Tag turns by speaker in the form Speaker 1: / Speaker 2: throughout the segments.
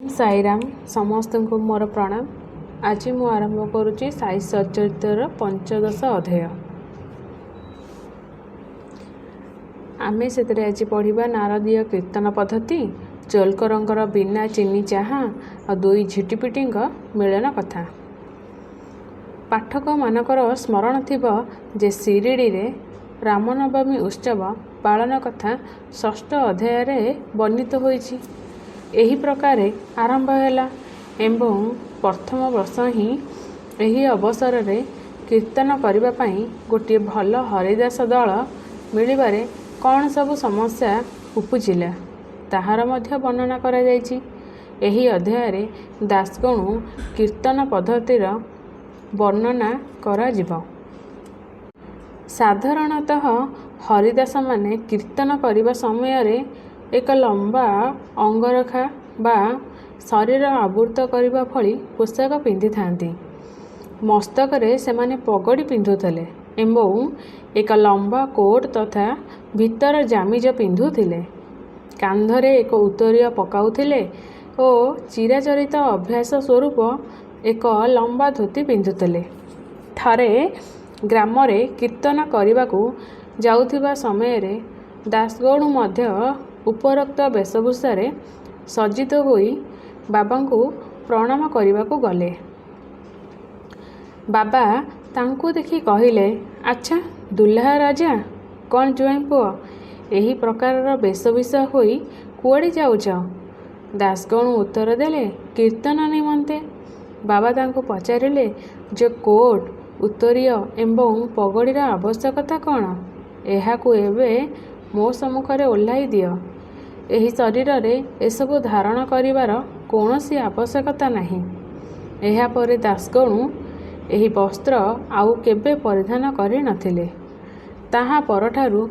Speaker 1: साईराम समस्त को मोर प्रणाम। आज मु आरंभ करुच्ची साई सचरितर पंचदश अध्याय। आमे से आज पढ़ा नारदीय कीर्तन पद्धति, चोलकरंकर बिना चीनी चाहा और दुई झिटिपिटी मिलन कथा। पाठक मानकर स्मरण थिबो जे शिरडी रे रामनवमी उत्सव पालन कथा षष्ठ अध्याय रे वर्णित होईछि। एही प्रकारे आरंभ हैला एवं प्रथम वर्ष ही एही अवसर रे कीर्तन करिबा पई गोटे भल हरिदास दल मिलिबारे कौन सबु समस्या उपुजिला ताहार मध्य वर्णना करा जायछि। एही अध्याय रे दासगणु कीर्तन पद्धतिर वर्णना करा जिवो। साधारणतः हरिदास माने कीर्तन करिबा समय रे एक लंबा अंगरखा बा शरीर आवृत करिबा भली पोशाक पिंधि थांती। मस्तक रे सेमाने पगड़ी पिंधुथले एवं एक लंबा कोट तथा भीतर जामिज पिंधुथिले। कांधरे एक उत्तरीय पकाउथिले और चिराचरित अभ्यास स्वरूप एक लंबा धोती पिंधुथिले। थरे ग्राम रे कीर्तन करिबाकू जाउथिबा समय रे दासगणु मध्य उपरोक्त वेशभूषा रे सज्जित होई बाबा को प्रणाम करने गले। बाबा तांको देखि कहिले, अच्छा दुल्हा राजा कौन जुआई पुओ एही प्रकार वेशभूषा होई कुआड़े जाउछ? दासगणु उत्तर देले, कीर्तन निमंते। बाबा तांको पचारिले जे कोट उत्तरीय एवं पगड़ीर आवश्यकता कौन? एहाकू एबे मो सम्मुखरे ओह्लाई दियो। एही शरीर रे एसबु धारण करिवार कौनसी आवश्यकता नहीं। एहा परे दासगणु एही वस्त्र आउ केबे परिधान करि नथिले। ताहा परठारु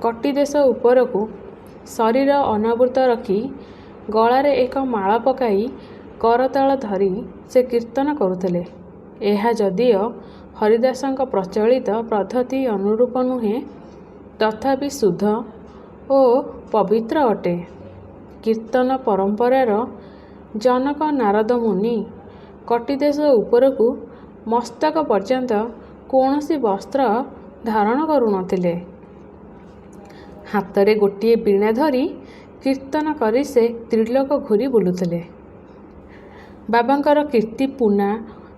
Speaker 1: कटी देश उपरकू शरीर अनावृत रखी गलारे एक माला पकाई करताल धरी से कीर्तन करुथिले। एहा जदियो हरिदासंक प्रचलित पद्धति अनुरूप नुहे तथापि शुद्ध और पवित्र अटे। कीर्तन परंपरार जनक नारद मुनि कटिदेश उपरकू मस्तक पर्यंत कौनसी वस्त्र धारण करुनथिले। हाथ गोटे बीणा धरी कीर्तन करी से त्रिलोक घूरी बुलुथिले। बाबांकर कीर्ति पुना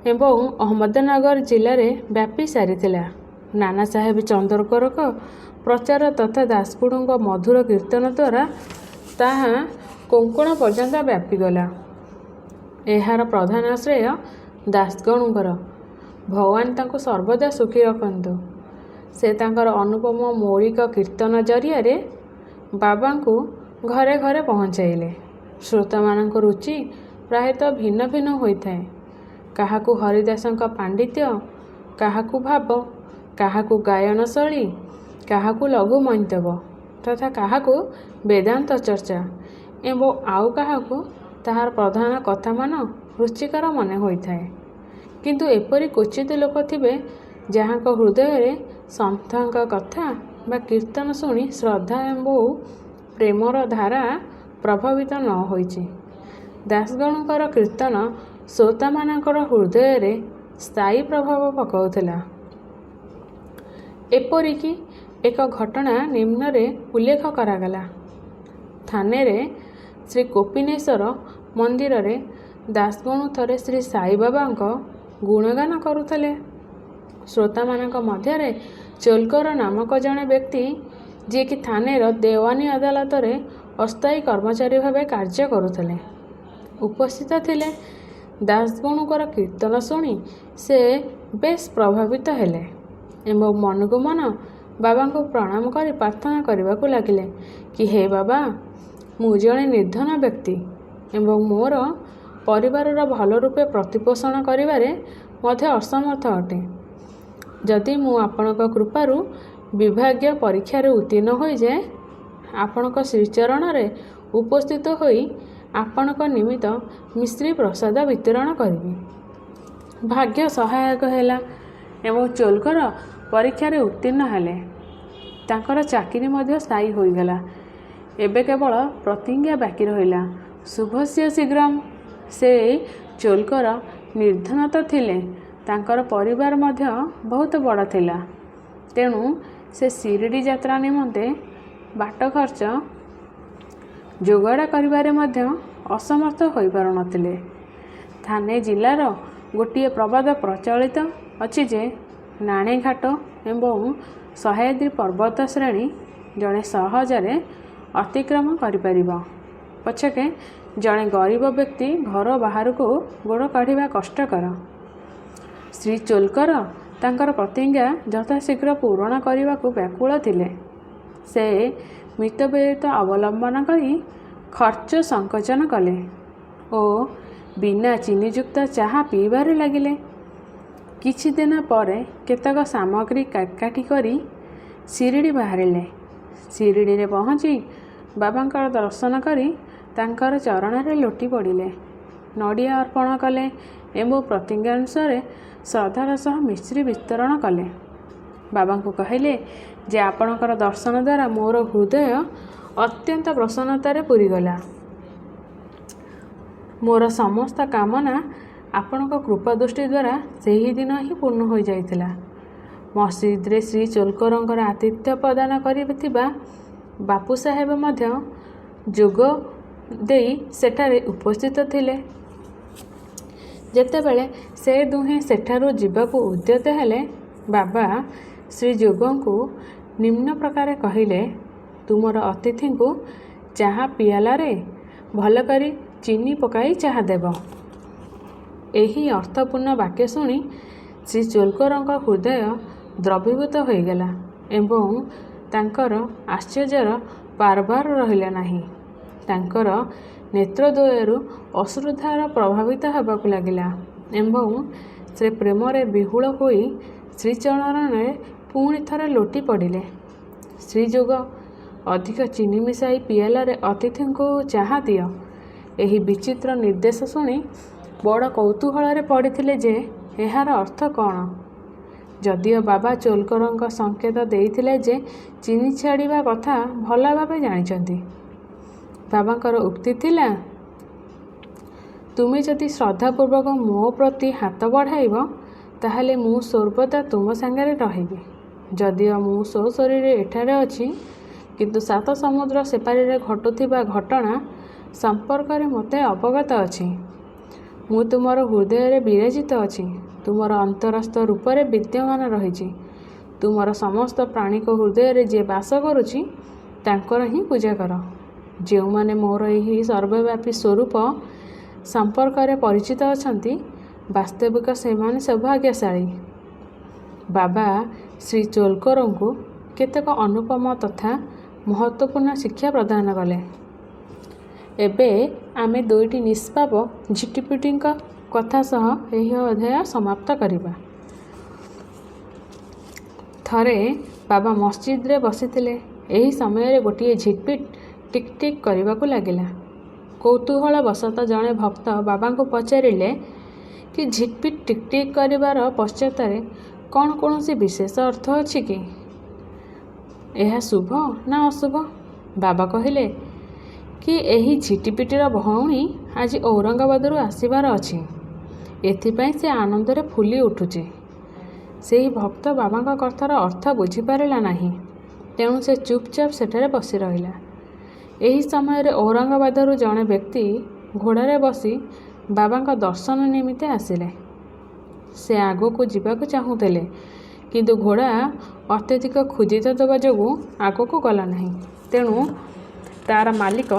Speaker 1: एवं अहमदनगर जिले में व्यापी सारिथिला। नाना साहेब चंद्रकरक प्रचार तथा दासगुणुଙ୍କ मधुर कीर्तन द्वारा ताहा कोंकण पर्यंत व्यापीगला। एहार प्रधान श्रेय दासगणुଙ୍କର। भगवान तांको सर्वदा सुखी रखंतु। से तांकर अनुपम मौलिक कीर्तन जरिया रे बाबा को घरे घरे पहुँचाइले। श्रोता मानक रुचि प्रायतः भिन्न भिन्न होइथाए। काहाकू हरिदासंक पांडित्य, काहाकू भाव, काहाकू गायन शैली, काहाकू लघु मंतव्य तथा काहाकू वेदांत चर्चा एवं आउ काहाकू ताहार प्रधान कथा मान रुचिकर मन होइथाए। किंतु एपरि क्वचित लोक थिबे जहाँक हृदय रे संतଙ୍କ कथा बा कीर्तन शुणी श्रद्धा एवं प्रेमर धारा प्रभावित न होइछि। दासगणुଙ୍କର कीर्तन श्रोता मानकर हृदय रे स्थायी प्रभाव पकाउथिला। एपरिकी एक घटना निम्न रे उल्लेख करागला। थाने रे श्री गोपीनेश्वर मंदिर रे दासगणु थरे श्री साई बाबांक गुणगान करुथले। श्रोता मानक मध्य रे चोलकर नामक जने व्यक्ति जे कि थाने रो देवानी अदालत रे अस्थायी कर्मचारी भावे कार्य करुथले उपस्थित थिले। दासगणुकर कीर्तन शुणी से बेस प्रभावित हेले एवं मन को मन बाबा को प्रणाम करी प्रार्थना करने को लगिले कि हे बाबा, मु जड़े निर्धन व्यक्ति एवं मोर परिवार भल रूपे प्रतिपोषण करिबारे मध्य असमर्थ अटे। जदि मु आपणक कृपारू विभाग्य परीक्षा रे उत्तीर्ण हो जाए, आपणक श्रीचरण रे उपस्थित होई आपणक निमित्त मिश्री प्रसाद वितरण करिबी। भाग्य सहायक हैला एवं चोलकर परीक्षा रे उत्तीर्ण हेले। तांकर चाकरी मध्य स्थायी होईगला। एबे केवल प्रतिज्ञा बाकी रहिला, शुभस्य शीघ्रम। ସେ ଚୋଲକର ନିର୍ଧନ ତ ଥିଲେ, ତାଙ୍କର ପରିବାର ମଧ୍ୟ ବହୁତ ବଡ଼ ଥିଲା। ତେଣୁ ସେ ଶିରିଡ଼ି ଯାତ୍ରା ନିମନ୍ତେ ବାଟ ଖର୍ଚ୍ଚ ଯୋଗାଡ଼ କରିବାରେ ମଧ୍ୟ ଅସମର୍ଥ ହୋଇପାରୁନଥିଲେ। ଥାନେ ଜିଲ୍ଲାର ଗୋଟିଏ ପ୍ରବାଦ ପ୍ରଚଳିତ ଅଛି ଯେ ନାଣେଘାଟ ଏବଂ ସହ୍ୟାଦ୍ରି ପର୍ବତ ଶ୍ରେଣୀ ଜଣେ ସହଜରେ ଅତିକ୍ରମ କରିପାରିବ, ପଛକେ ଜଣେ ଗରିବ ବ୍ୟକ୍ତି ଘର ବାହାରକୁ ଗୋଡ଼ କାଢ଼ିବା କଷ୍ଟକର। ଶ୍ରୀ ଚୋଲକର ତାଙ୍କର ପ୍ରତିଜ୍ଞା ଯଥାଶୀଘ୍ର ପୂରଣ କରିବାକୁ ବ୍ୟାକୁଳ ଥିଲେ। ସେ ମିତବ୍ୟୟିତ ଅବଲମ୍ବନ କରି ଖର୍ଚ୍ଚ ସଂକୋଚନ କଲେ ଓ ବିନା ଚିନିଯୁକ୍ତ ଚାହା ପିଇବାରେ ଲାଗିଲେ। କିଛି ଦିନ ପରେ କେତେକ ସାମଗ୍ରୀ ଏକାଠି କରି ଶିରିଡ଼ି ବାହାରିଲେ। ଶିରିଡ଼ିରେ ପହଞ୍ଚି ବାବାଙ୍କର ଦର୍ଶନ କରି ତାଙ୍କର ଚରଣରେ ଲୋଟି ପଡ଼ିଲେ, ନଡ଼ିଆ ଅର୍ପଣ କଲେ ଏବଂ ପ୍ରତିଜ୍ଞା ଅନୁସାରେ ଶ୍ରଦ୍ଧାର ସହ ମିଶ୍ରି ବିତରଣ କଲେ। ବାବାଙ୍କୁ କହିଲେ ଯେ ଆପଣଙ୍କର ଦର୍ଶନ ଦ୍ୱାରା ମୋର ହୃଦୟ ଅତ୍ୟନ୍ତ ପ୍ରସନ୍ନତାରେ ପୂରିଗଲା। ମୋର ସମସ୍ତ କାମନା ଆପଣଙ୍କ କୃପାଦୃଷ୍ଟି ଦ୍ୱାରା ସେହିଦିନ ହିଁ ପୂର୍ଣ୍ଣ ହୋଇଯାଇଥିଲା। ମସଜିଦରେ ଶ୍ରୀ ଚୋଲକରଙ୍କର ଆତିଥ୍ୟ ପ୍ରଦାନ କରିଥିବା ବାପୁ ସାହେବ ମଧ୍ୟ ଯୋଗ ଦେଇ ସେଠାରେ ଉପସ୍ଥିତ ଥିଲେ। ଯେତେବେଳେ ସେ ଦୁହେଁ ସେଠାରୁ ଯିବାକୁ ଉଦ୍ୟତ ହେଲେ, ବାବା ଶ୍ରୀଯୋଗଙ୍କୁ ନିମ୍ନ ପ୍ରକାରେ କହିଲେ, ତୁମର ଅତିଥିଙ୍କୁ ଚାହା ପିଆଲାରେ ଭଲ କରି ଚିନି ପକାଇ ଚାହା ଦେବ। ଏହି ଅର୍ଥପୂର୍ଣ୍ଣ ବାକ୍ୟ ଶୁଣି ଶ୍ରୀ ଚୋଲକରଙ୍କ ହୃଦୟ ଦ୍ରବୀଭୂତ ହୋଇଗଲା ଏବଂ ତାଙ୍କର ଆଶ୍ଚର୍ଯ୍ୟର ପାରବାର ରହିଲା ନାହିଁ। ତାଙ୍କର ନେତ୍ରଦ୍ୱୟରୁ ଅଶ୍ରୁଧାର ପ୍ରବାହିତ ହେବାକୁ ଲାଗିଲା ଏବଂ ସେ ପ୍ରେମରେ ବିହ୍ୱଳ ହୋଇ ଶ୍ରୀଚରଣରେ ପୁଣି ଥରେ ଲୋଟି ପଡ଼ିଲେ। ଶ୍ରୀଯୋଗ, ଅଧିକ ଚିନି ମିଶାଇ ପିଆଲାରେ ଅତିଥିଙ୍କୁ ଚାହା ଦିଅ। ଏହି ବିଚିତ୍ର ନିର୍ଦ୍ଦେଶ ଶୁଣି ବଡ଼ କୌତୂହଳରେ ପଡ଼ିଥିଲେ ଯେ ଏହାର ଅର୍ଥ କ'ଣ। ଯଦିଓ ବାବା ଚୋଲକରଙ୍କ ସଂକେତ ଦେଇଥିଲେ ଯେ ଚିନି ଛାଡ଼ିବା କଥା ଭଲ ଭାବେ ଜାଣିଛନ୍ତି। ବାବାଙ୍କର ଉକ୍ତି ଥିଲା, ତୁମେ ଯଦି ଶ୍ରଦ୍ଧାପୂର୍ବକ ମୋ ପ୍ରତି ହାତ ବଢ଼ାଇବ, ତାହେଲେ ମୁଁ ସର୍ବଦା ତୁମ ସାଙ୍ଗରେ ରହିବି। ଯଦିଓ ମୁଁ ସଶରୀରେ ଏଠାରେ ଅଛି, କିନ୍ତୁ 7 ସମୁଦ୍ର ସେପାରିରେ ଘଟୁଥିବା ଘଟଣା ସମ୍ପର୍କରେ ମୋତେ ଅବଗତ ଅଛି। ମୁଁ ତୁମର ହୃଦୟରେ ବିରାଜିତ ଅଛି, ତୁମର ଅନ୍ତରସ୍ଥ ରୂପରେ ବିଦ୍ୟମାନ ରହିଛି। ତୁମର ସମସ୍ତ ପ୍ରାଣିକ ହୃଦୟରେ ଯିଏ ବାସ କରୁଛି, ତାଙ୍କର ହିଁ ପୂଜା କର। ଯେଉଁମାନେ ମୋର ଏହି ସର୍ବବ୍ୟାପୀ ସ୍ୱରୂପ ସମ୍ପର୍କରେ ପରିଚିତ ଅଛନ୍ତି, ବାସ୍ତବିକ ସେମାନେ ସୌଭାଗ୍ୟଶାଳୀ। ବାବା ଶ୍ରୀ ଚୋଲକରଙ୍କୁ କେତେକ ଅନୁପମ ତଥା ମହତ୍ତ୍ୱପୂର୍ଣ୍ଣ ଶିକ୍ଷା ପ୍ରଦାନ କଲେ। ଏବେ ଆମେ 2ଟି ନିଷ୍ପାପ ଝିଟିପିଟିଙ୍କ କଥା ସହ ଏହି ଅଧ୍ୟାୟ ସମାପ୍ତ କରିବା। ଥରେ ବାବା ମସଜିଦରେ ବସିଥିଲେ। ଏହି ସମୟରେ ଗୋଟିଏ ଝିଟପିଟ ଟିକ୍ ଟିକ୍ କରିବାକୁ ଲାଗିଲା। କୌତୂହଳବଶତଃ ଜଣେ ଭକ୍ତ ବାବାଙ୍କୁ ପଚାରିଲେ କି ଝିଟପିଟ ଟିକ୍ ଟିକ୍ କରିବାର ପଶ୍ଚାତରେ କ'ଣ କୌଣସି ବିଶେଷ ଅର୍ଥ ଅଛି କି? ଏହା ଶୁଭ ନା ଅଶୁଭ? ବାବା କହିଲେ କି ଏହି ଝିଟିପିଟିର ଭଉଣୀ ଆଜି ଔରଙ୍ଗାବାଦରୁ ଆସିବାର ଅଛି, ଏଥିପାଇଁ ସେ ଆନନ୍ଦରେ ଫୁଲି ଉଠୁଛି। ସେହି ଭକ୍ତ ବାବାଙ୍କ କଥାର ଅର୍ଥ ବୁଝିପାରିଲା ନାହିଁ, ତେଣୁ ସେ ଚୁପଚାପ ସେଠାରେ ବସି ରହିଲା। ଏହି ସମୟରେ ଔରଙ୍ଗାବାଦରୁ ଜଣେ ବ୍ୟକ୍ତି ଘୋଡ଼ାରେ ବସି ବାବାଙ୍କ ଦର୍ଶନ ନିମିତ୍ତେ ଆସିଲେ। ସେ ଆଗକୁ ଯିବାକୁ ଚାହୁଁଥିଲେ, କିନ୍ତୁ ଘୋଡ଼ା ଅତ୍ୟଧିକ କ୍ଷୁଧିତ ଦେବା ଯୋଗୁଁ ଆଗକୁ ଗଲା ନାହିଁ। ତେଣୁ ତା'ର ମାଲିକ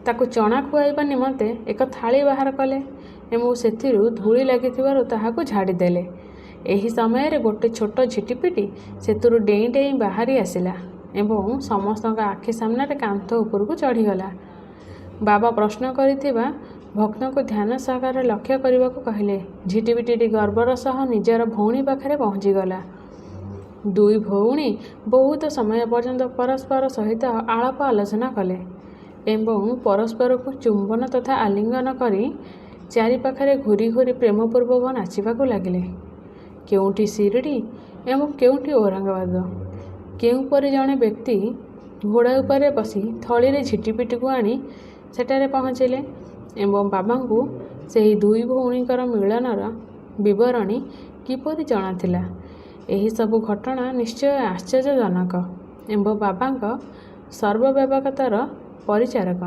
Speaker 1: ତାକୁ ଚଣା ଖୁଆଇବା ନିମନ୍ତେ ଏକ ଥାଳି ବାହାର କଲେ ଏବଂ ସେଥିରୁ ଧୂଳି ଲାଗିଥିବାରୁ ତାହାକୁ ଝାଡ଼ିଦେଲେ। ଏହି ସମୟରେ ଗୋଟିଏ ଛୋଟ ଝିଟିପିଟି ସେଥିରୁ ଡେଇଁ ଡେଇଁ ବାହାରି ଆସିଲା ଏବଂ ସମସ୍ତଙ୍କ ଆଖି ସାମ୍ନାରେ କାନ୍ଥ ଉପରକୁ ଚଢ଼ିଗଲା। ବାବା ପ୍ରଶ୍ନ କରିଥିବା ଭକ୍ତଙ୍କୁ ଧ୍ୟାନ ସହକାରେ ଲକ୍ଷ୍ୟ କରିବାକୁ କହିଲେ। ଝିଟିପିଟିଟି ଗର୍ବର ସହ ନିଜର ଭଉଣୀ ପାଖରେ ପହଞ୍ଚିଗଲା। 2 ଭଉଣୀ ବହୁତ ସମୟ ପର୍ଯ୍ୟନ୍ତ ପରସ୍ପର ସହିତ ଆଳାପ ଆଲୋଚନା କଲେ ଏବଂ ପରସ୍ପରକୁ ଚୁମ୍ବନ ତଥା ଆଲିଙ୍ଗନ କରି ଚାରିପାଖରେ ଘୂରି ଘୂରି ପ୍ରେମପୂର୍ବକ ନାଚିବାକୁ ଲାଗିଲେ। କେଉଁଠି ଶିରିଡ଼ି ଏବଂ କେଉଁଠି ଔରଙ୍ଗାବାଦ। କେଉଁପରି ଜଣେ ବ୍ୟକ୍ତି ଘୋଡ଼ା ଉପରେ ବସି ଥଳିରେ ଝିଟିପିଟିକୁ ଆଣି ସେଠାରେ ପହଞ୍ଚିଲେ ଏବଂ ବାବାଙ୍କୁ ସେହି ଦୁଇ ଭଉଣୀଙ୍କର ମିଳନର ବିବରଣୀ କିପରି ଜଣାଥିଲା। ଏହିସବୁ ଘଟଣା ନିଶ୍ଚୟ ଆଶ୍ଚର୍ଯ୍ୟଜନକ ଏବଂ ବାବାଙ୍କ ସର୍ବବ୍ୟାପକତାର ପରିଚାରକ।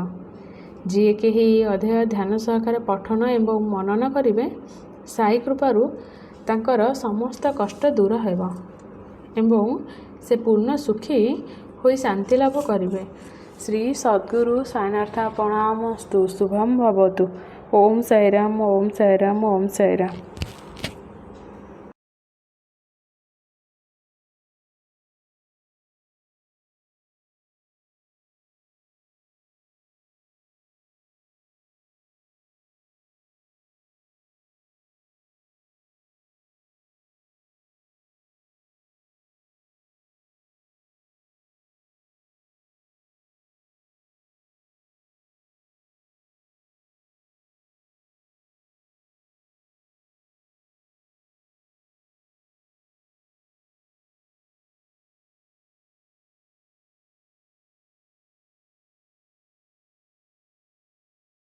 Speaker 1: ଯିଏ କେହି ଅଧ୍ୟାୟ ଧ୍ୟାନ ସହକାରେ ପଠନ ଏବଂ ମନନ କରିବେ, ସାଇ କୃପାରୁ ତାଙ୍କର ସମସ୍ତ କଷ୍ଟ ଦୂର ହେବ ଏବଂ ସେ ପୂର୍ଣ୍ଣ ସୁଖୀ ହୋଇ ଶାନ୍ତି ଲାଭ କରିବେ। ଶ୍ରୀ ସଦ୍ଗୁରୁ ସାଇନାଥ ପ୍ରଣାମସ୍ତୁ। ଶୁଭମ୍ ଭବତୁ। ଓମ୍ ସାଇରାମ, ଓମ୍ ସାଇରାମ, ଓମ୍ ସାଇରାମ।